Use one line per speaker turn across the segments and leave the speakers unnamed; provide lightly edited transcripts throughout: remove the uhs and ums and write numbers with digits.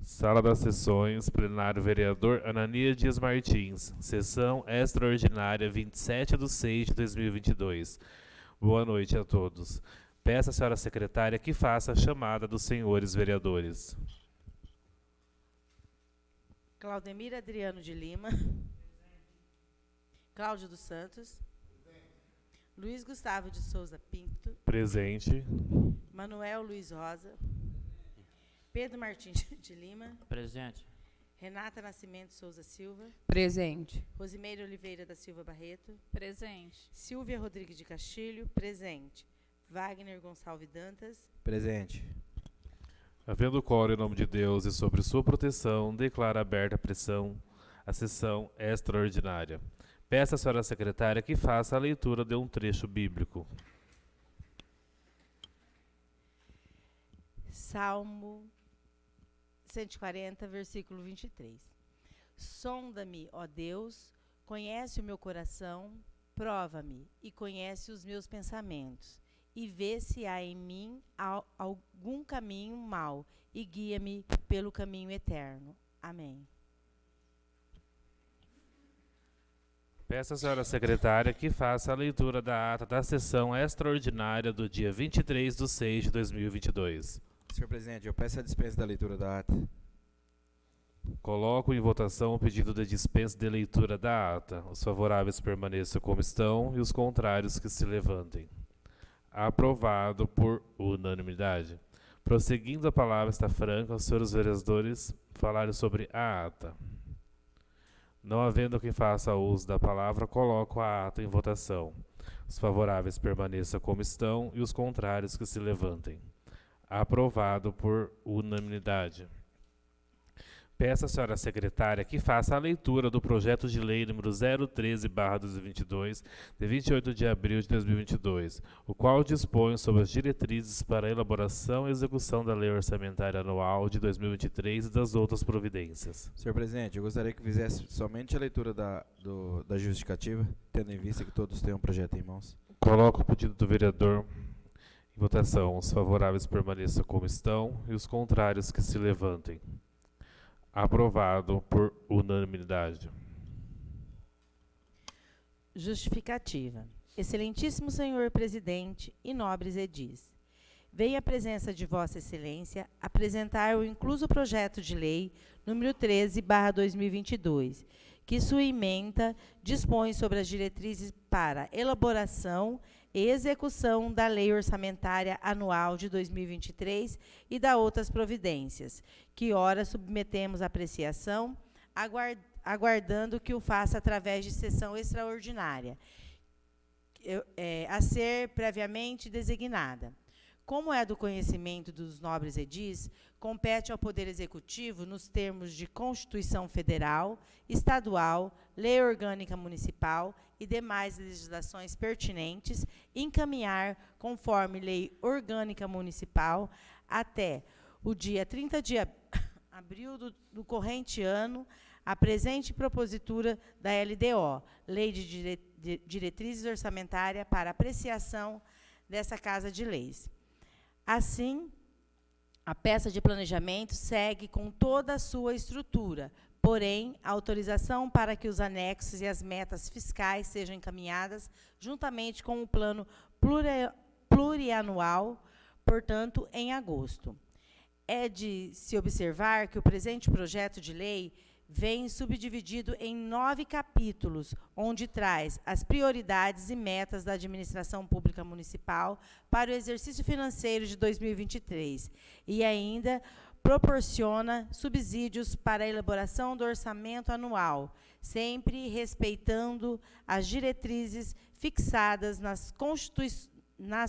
Sala das Sessões, plenário vereador Ananias Dias Martins, sessão extraordinária 27/6/2022. Boa noite a todos. Peço à senhora secretária que faça a chamada dos senhores vereadores.
Claudemir Adriano de Lima. Cláudio dos Santos. Luiz Gustavo de Souza Pinto.
Presente.
Manuel Luiz Rosa. Pedro Martins de Lima.
Presente.
Renata Nascimento Souza Silva.
Presente.
Rosimeire Oliveira da Silva Barreto.
Presente.
Silvia Rodrigues de Castilho. Presente. Wagner Gonçalves Dantas.
Presente.
Havendo quórum em nome de Deus e sobre sua proteção, declaro aberta a sessão extraordinária. Peço à senhora secretária que faça a leitura de um trecho bíblico.
Salmo 140, versículo 23. Sonda-me, ó Deus, conhece o meu coração, prova-me e conhece os meus pensamentos, e vê se há em mim algum caminho mau, e guia-me pelo caminho eterno. Amém.
Peço à senhora secretária que faça a leitura da ata da sessão extraordinária do dia 23/6/2022.
Senhor presidente, eu peço a dispensa da leitura da ata.
Coloco em votação o pedido de dispensa de leitura da ata. Os favoráveis permaneçam como estão e os contrários que se levantem. Aprovado por unanimidade. Prosseguindo, a palavra está franca aos senhores vereadores falarem sobre a ata. Não havendo quem faça uso da palavra, coloco a ata em votação. Os favoráveis permaneçam como estão e os contrários que se levantem. Aprovado por unanimidade. Peço à senhora secretária que faça a leitura do projeto de lei número 013/2022, de 28 de abril de 2022, o qual dispõe sobre as diretrizes para a elaboração e execução da lei orçamentária anual de 2023 e das outras providências.
Senhor presidente, eu gostaria que fizesse somente a leitura da justificativa, tendo em vista que todos têm um projeto em mãos.
Coloco o pedido do vereador em votação. Os favoráveis permaneçam como estão e os contrários que se levantem. Aprovado por unanimidade.
Justificativa. Excelentíssimo senhor presidente e nobres edis, venho à presença de Vossa Excelência apresentar o incluso projeto de lei número 13/2022, que sua ementa dispõe sobre as diretrizes para elaboração e execução da Lei Orçamentária Anual de 2023 e da outras providências, que ora submetemos à apreciação, aguardando que o faça através de sessão extraordinária, a ser previamente designada. Como é do conhecimento dos nobres edis, compete ao Poder Executivo, nos termos de Constituição Federal, Estadual, Lei Orgânica Municipal e demais legislações pertinentes, encaminhar, conforme Lei Orgânica Municipal, até o dia 30 de abril do corrente ano, a presente propositura da LDO, Lei de Diretrizes Orçamentárias para apreciação dessa Casa de Leis. Assim, a peça de planejamento segue com toda a sua estrutura, porém, a autorização para que os anexos e as metas fiscais sejam encaminhadas juntamente com o plano plurianual, portanto, em agosto. É de se observar que o presente projeto de lei vem subdividido em 9 capítulos, onde traz as prioridades e metas da administração pública municipal para o exercício financeiro de 2023 e ainda proporciona subsídios para a elaboração do orçamento anual, sempre respeitando as diretrizes fixadas nas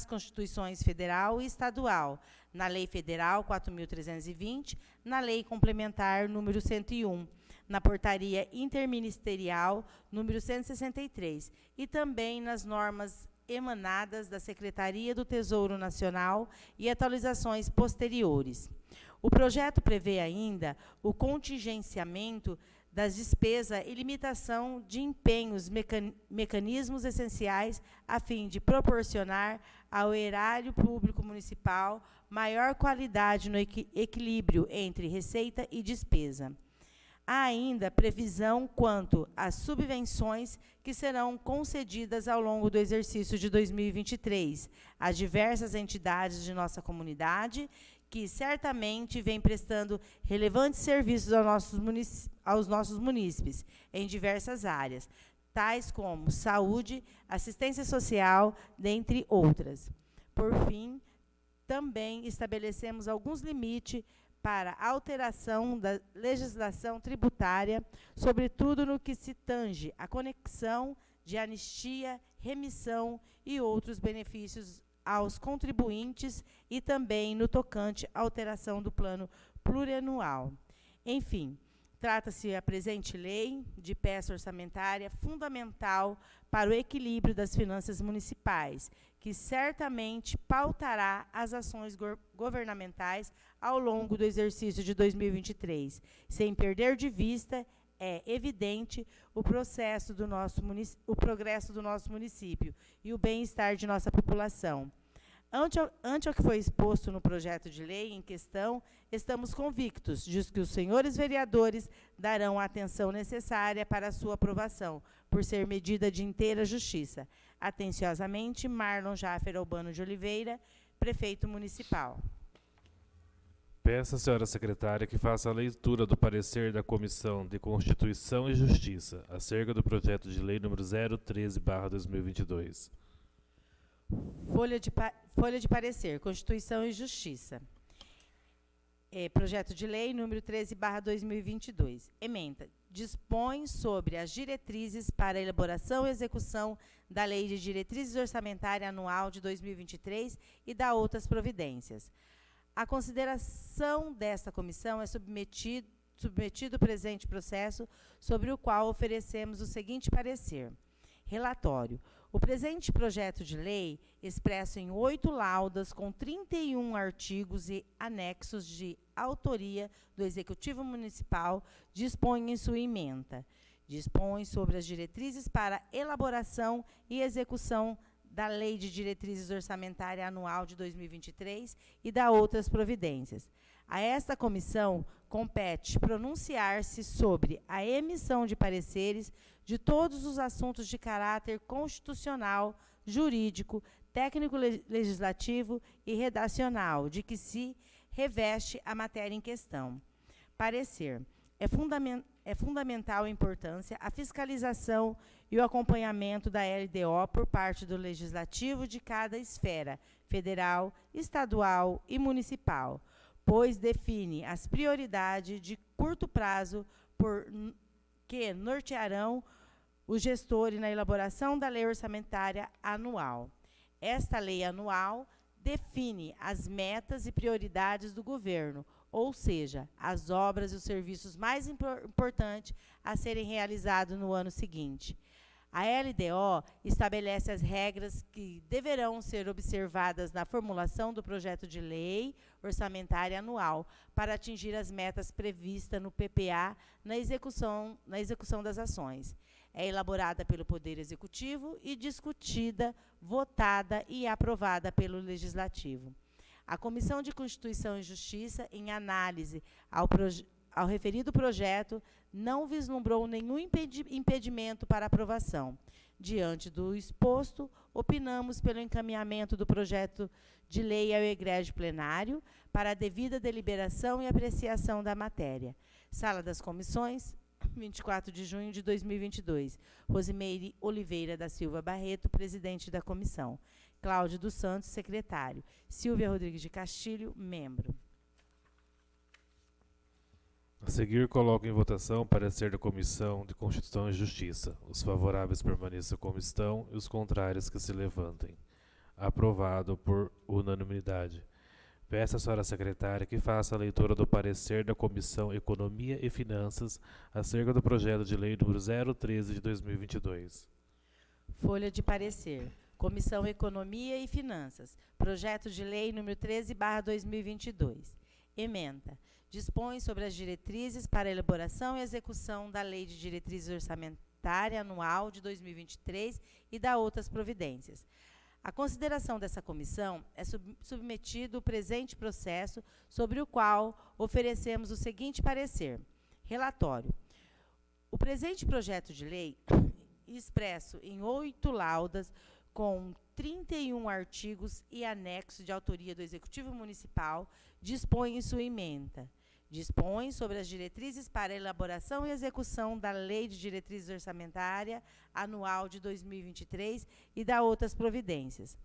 Constituições Federal e Estadual, na Lei Federal 4.320, na Lei Complementar número 101, na Portaria Interministerial número 163 e também nas normas emanadas da Secretaria do Tesouro Nacional e atualizações posteriores. O projeto prevê ainda o contingenciamento das despesas e limitação de empenhos mecanismos essenciais a fim de proporcionar ao erário público municipal maior qualidade no equilíbrio entre receita e despesa. Há ainda previsão quanto às subvenções que serão concedidas ao longo do exercício de 2023 às diversas entidades de nossa comunidade, que certamente vem prestando relevantes serviços aos nossos munícipes em diversas áreas, tais como saúde, assistência social, dentre outras. Por fim, também estabelecemos alguns limites para a alteração da legislação tributária, sobretudo no que se tange à conexão de anistia, remissão e outros benefícios aos contribuintes e também no tocante à alteração do plano plurianual. Enfim, trata-se a presente lei de peça orçamentária fundamental para o equilíbrio das finanças municipais, que certamente pautará as ações governamentais ao longo do exercício de 2023. Sem perder de vista, é evidente o progresso do nosso município e o bem-estar de nossa população. Ante ao que foi exposto no projeto de lei em questão, estamos convictos de que os senhores vereadores darão a atenção necessária para a sua aprovação, por ser medida de inteira justiça. Atenciosamente, Marlon Jaffer Albano de Oliveira, prefeito municipal.
Peço à senhora secretária que faça a leitura do parecer da Comissão de Constituição e Justiça acerca do projeto de lei número 013/2022.
Folha de parecer, Constituição e Justiça. Projeto de lei número 13/2022. Ementa. Dispõe sobre as diretrizes para a elaboração e execução da Lei de Diretrizes Orçamentárias Anual de 2023 e da outras providências. A consideração desta comissão é submetido o presente processo, sobre o qual oferecemos o seguinte parecer. Relatório. O presente projeto de lei, expresso em 8 laudas com 31 artigos e anexos de autoria do Executivo Municipal, dispõe em sua ementa. Dispõe sobre as diretrizes para elaboração e execução da Lei de Diretrizes Orçamentárias Anual de 2023 e da outras providências. A esta comissão compete pronunciar-se sobre a emissão de pareceres de todos os assuntos de caráter constitucional, jurídico, técnico-legislativo e redacional, de que se reveste a matéria em questão. Parecer. É fundamental importância a fiscalização e o acompanhamento da LDO por parte do Legislativo de cada esfera, federal, estadual e municipal, pois define as prioridades de curto prazo que nortearão o gestor na elaboração da lei orçamentária anual. Esta lei anual define as metas e prioridades do governo, ou seja, as obras e os serviços mais importantes a serem realizados no ano seguinte. A LDO estabelece as regras que deverão ser observadas na formulação do projeto de lei orçamentária anual para atingir as metas previstas no PPA na execução das ações. É elaborada pelo Poder Executivo e discutida, votada e aprovada pelo Legislativo. A Comissão de Constituição e Justiça, em análise ao referido projeto, não vislumbrou nenhum impedimento para aprovação. Diante do exposto, opinamos pelo encaminhamento do projeto de lei ao egrégio plenário para a devida deliberação e apreciação da matéria. Sala das Comissões, 24 de junho de 2022. Rosimeire Oliveira da Silva Barreto, presidente da comissão. Cláudio dos Santos, secretário. Silvia Rodrigues de Castilho, membro.
A seguir, coloco em votação o parecer da Comissão de Constituição e Justiça. Os favoráveis permaneçam como estão e os contrários que se levantem. Aprovado por unanimidade. Peço à senhora secretária que faça a leitura do parecer da Comissão Economia e Finanças acerca do projeto de lei número 013 de 2022.
Folha de parecer. Comissão Economia e Finanças. Projeto de lei número 13/2022. Ementa. Dispõe sobre as diretrizes para a elaboração e execução da Lei de Diretrizes Orçamentária Anual de 2023 e da outras providências. A consideração dessa comissão é submetido o presente processo, sobre o qual oferecemos o seguinte parecer. Relatório. O presente projeto de lei, expresso em 8 laudas, com 31 artigos e anexos de autoria do Executivo Municipal, dispõe em sua ementa. Dispõe sobre as diretrizes para a elaboração e execução da Lei de Diretrizes Orçamentária Anual de 2023 e da outras providências.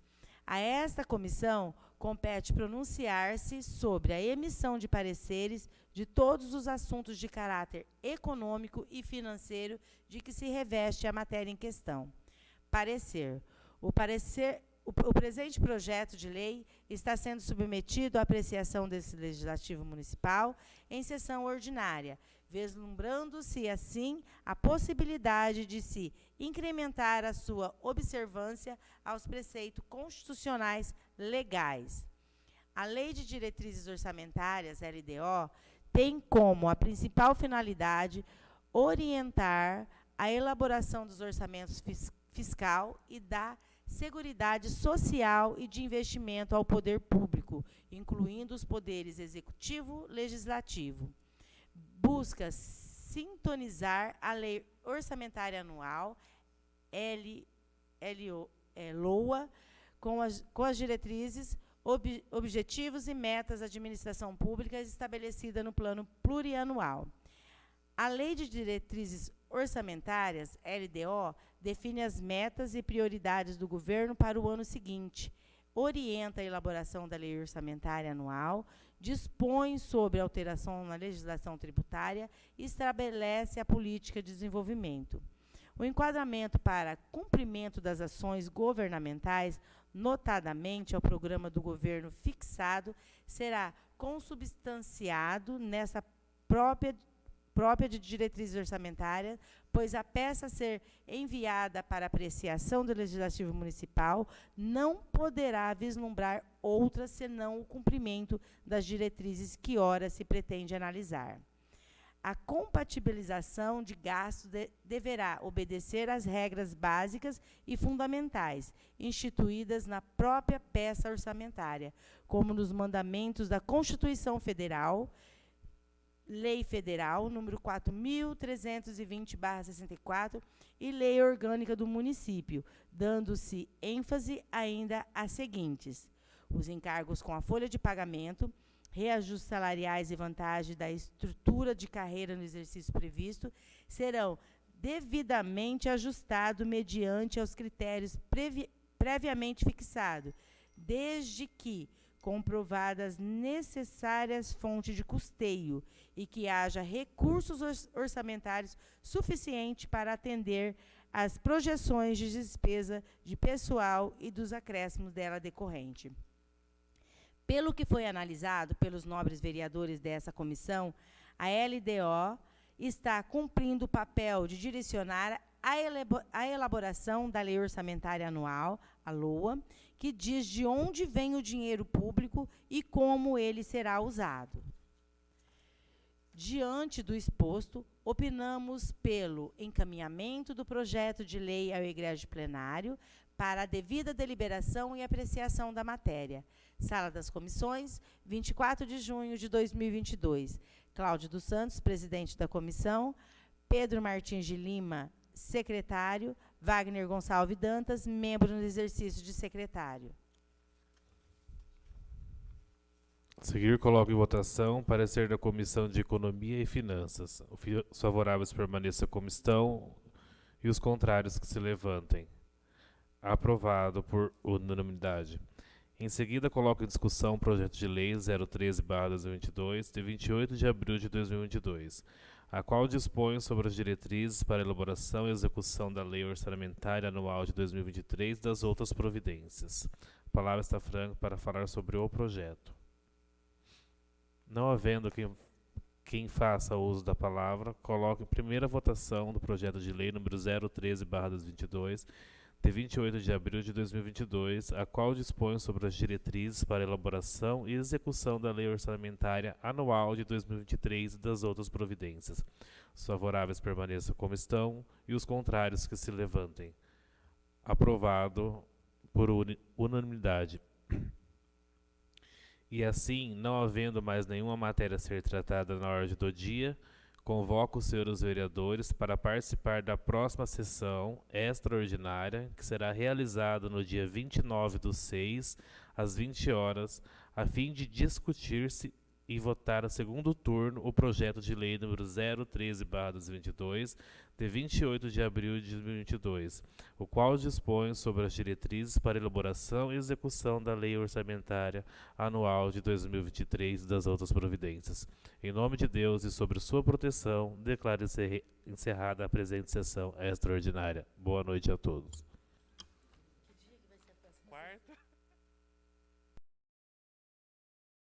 A esta comissão compete pronunciar-se sobre a emissão de pareceres de todos os assuntos de caráter econômico e financeiro de que se reveste a matéria em questão. Parecer. O presente projeto de lei está sendo submetido à apreciação desse Legislativo Municipal em sessão ordinária, vislumbrando-se, assim, a possibilidade de se incrementar a sua observância aos preceitos constitucionais legais. A Lei de Diretrizes Orçamentárias, LDO, tem como a principal finalidade orientar a elaboração dos orçamentos fiscal e da seguridade social e de investimento ao poder público, incluindo os poderes executivo e legislativo. Busca sintonizar a Lei Orçamentária Anual, LOA, com as diretrizes, objetivos e metas da administração pública estabelecida no Plano Plurianual. A Lei de Diretrizes Orçamentárias, LDO, define as metas e prioridades do governo para o ano seguinte, orienta a elaboração da Lei Orçamentária Anual, dispõe sobre alteração na legislação tributária e estabelece a política de desenvolvimento. O enquadramento para cumprimento das ações governamentais, notadamente ao programa do governo fixado, será consubstanciado nessa própria de diretrizes orçamentárias, pois a peça a ser enviada para apreciação do Legislativo Municipal não poderá vislumbrar outra senão o cumprimento das diretrizes que ora se pretende analisar. A compatibilização de gastos deverá obedecer às regras básicas e fundamentais, instituídas na própria peça orçamentária, como nos mandamentos da Constituição Federal, Lei Federal, número 4.320/64, e Lei Orgânica do Município, dando-se ênfase ainda às seguintes: os encargos com a folha de pagamento, reajustes salariais e vantagem da estrutura de carreira no exercício previsto, serão devidamente ajustados mediante aos critérios previamente fixados, desde que comprovadas necessárias fontes de custeio e que haja recursos orçamentários suficientes para atender às projeções de despesa de pessoal e dos acréscimos dela decorrente. Pelo que foi analisado pelos nobres vereadores dessa comissão, a LDO está cumprindo o papel de direcionar a elaboração da Lei Orçamentária Anual, a LOA, que diz de onde vem o dinheiro público e como ele será usado. Diante do exposto, opinamos pelo encaminhamento do projeto de lei ao egrégio plenário para a devida deliberação e apreciação da matéria. Sala das Comissões, 24 de junho de 2022. Cláudio dos Santos, presidente da comissão. Pedro Martins de Lima, secretário. Wagner Gonçalves Dantas, membro no exercício de secretário.
A seguir, coloco em votação parecer da Comissão de Economia e Finanças. Os favoráveis permaneçam como estão e os contrários que se levantem. Aprovado por unanimidade. Em seguida, coloco em discussão o projeto de lei 013/2022, de 28 de abril de 2022, a qual dispõe sobre as diretrizes para a elaboração e execução da Lei Orçamentária Anual de 2023 e das outras providências. A palavra está franca para falar sobre o projeto. Não havendo quem faça uso da palavra, coloco em primeira votação do projeto de lei número 013/2022, de 28 de abril de 2022, a qual dispõe sobre as diretrizes para elaboração e execução da Lei Orçamentária Anual de 2023 e das outras providências. Os favoráveis permaneçam como estão e os contrários que se levantem. Aprovado por unanimidade. E assim, não havendo mais nenhuma matéria a ser tratada na ordem do dia, convoco os senhores vereadores para participar da próxima sessão extraordinária, que será realizada no dia 29/6, às 20 horas, a fim de discutir-se e votar a segundo turno o projeto de lei número 013/2022, de 28 de abril de 2022, o qual dispõe sobre as diretrizes para elaboração e execução da Lei Orçamentária Anual de 2023 e das outras providências. Em nome de Deus e sobre sua proteção, declaro encerrada a presente sessão extraordinária. Boa noite a todos.